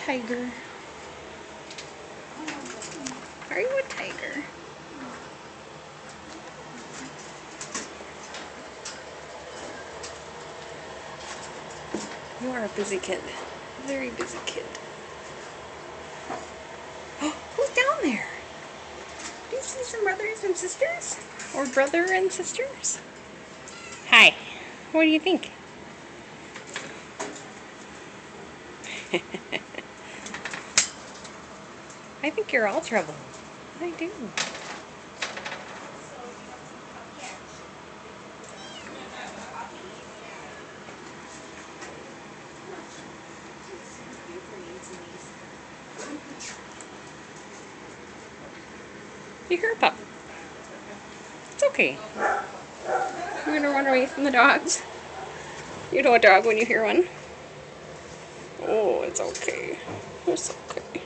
tiger? Are you a tiger? You are a busy kid. Very busy kid. Oh, who's down there? Do you see some brothers and sisters? Or brother and sisters? Hi. What do you think? I think you're all trouble. I do. You hear a pup. It's okay. You're gonna run away from the dogs. You know a dog when you hear one. Oh, it's okay. It's okay.